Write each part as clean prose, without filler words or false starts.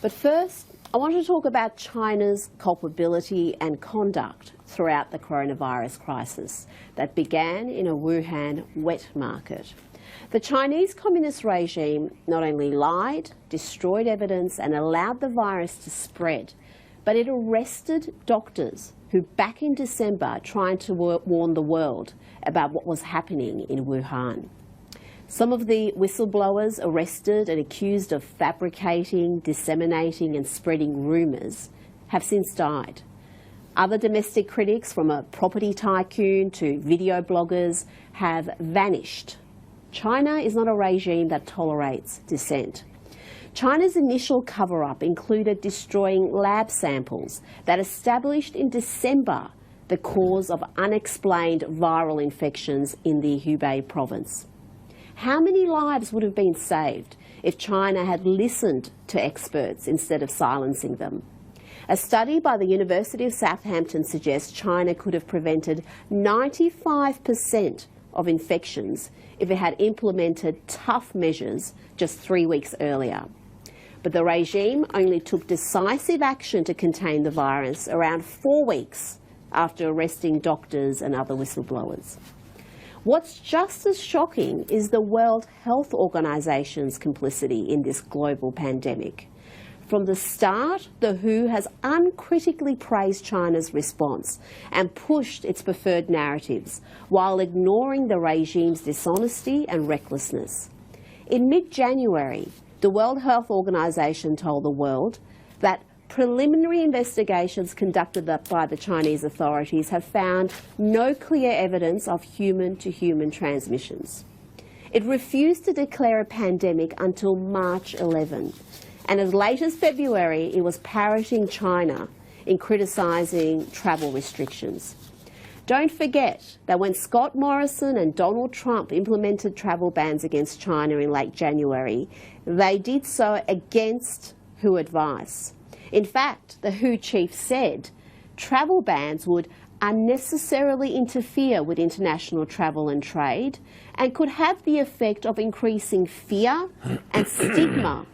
But first, I want to talk about China's culpability and conduct throughout the coronavirus crisis that began in a Wuhan wet market. The Chinese Communist regime not only lied, destroyed evidence and allowed the virus to spread, but it arrested doctors who back in December tried to warn the world about what was happening in Wuhan. Some of the whistleblowers arrested and accused of fabricating, disseminating and spreading rumours have since died. Other domestic critics, from a property tycoon to video bloggers, have vanished. China is not a regime that tolerates dissent. China's initial cover-up included destroying lab samples that established in December the cause of unexplained viral infections in the Hubei province. How many lives would have been saved if China had listened to experts instead of silencing them? A study by the University of Southampton suggests China could have prevented 95% of infections if it had implemented tough measures just 3 weeks earlier. But the regime only took decisive action to contain the virus around 4 weeks after arresting doctors and other whistleblowers. What's just as shocking is the World Health Organization's complicity in this global pandemic. From the start, the WHO has uncritically praised China's response and pushed its preferred narratives while ignoring the regime's dishonesty and recklessness. In mid-January, the World Health Organization told the world that preliminary investigations conducted by the Chinese authorities have found no clear evidence of human-to-human transmissions. It refused to declare a pandemic until March 11, and as late as February, it was parroting China in criticising travel restrictions. Don't forget that when Scott Morrison and Donald Trump implemented travel bans against China in late January, they did so against WHO advice. In fact, the WHO chief said travel bans would unnecessarily interfere with international travel and trade and could have the effect of increasing fear and stigma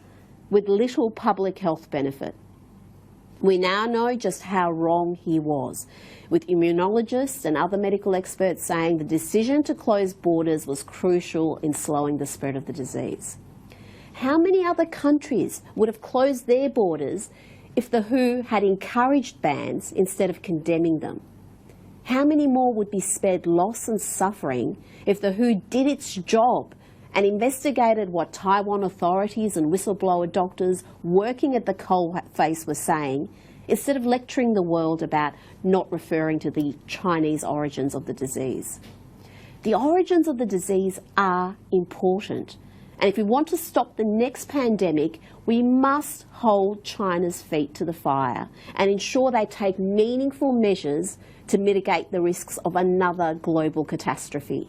with little public health benefit. We now know just how wrong he was, with immunologists and other medical experts saying the decision to close borders was crucial in slowing the spread of the disease. How many other countries would have closed their borders if the WHO had encouraged bans instead of condemning them? How many more would be spared loss and suffering if the WHO did its job and investigated what Taiwan authorities and whistleblower doctors working at the coalface were saying, instead of lecturing the world about not referring to the Chinese origins of the disease? The origins of the disease are important. And if we want to stop the next pandemic, we must hold China's feet to the fire and ensure they take meaningful measures to mitigate the risks of another global catastrophe.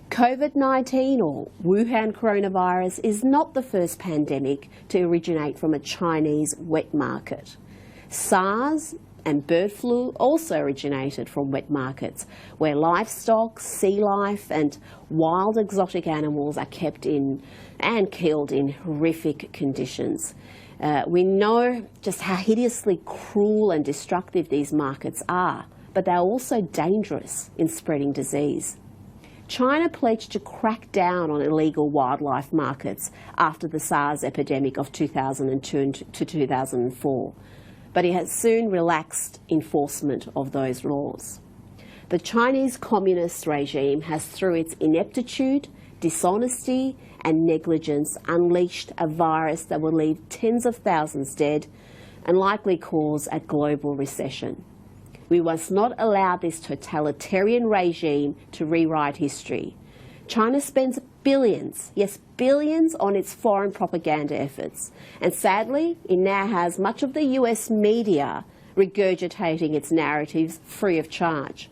COVID-19, or Wuhan coronavirus, is not the first pandemic to originate from a Chinese wet market. SARS and bird flu also originated from wet markets, where livestock, sea life and wild exotic animals are kept in and killed in horrific conditions. We know just how hideously cruel and destructive these markets are, but they're also dangerous in spreading disease. China pledged to crack down on illegal wildlife markets after the SARS epidemic of 2002 to 2004. But it has soon relaxed enforcement of those laws. The Chinese Communist regime has, through its ineptitude, dishonesty and negligence, unleashed a virus that will leave tens of thousands dead and likely cause a global recession. We must not allow this totalitarian regime to rewrite history. China spends billions, yes, billions on its foreign propaganda efforts. And sadly, it now has much of the US media regurgitating its narratives free of charge.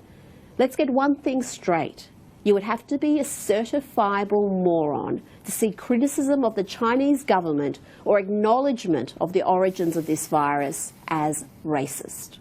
Let's get one thing straight. You would have to be a certifiable moron to see criticism of the Chinese government or acknowledgement of the origins of this virus as racist.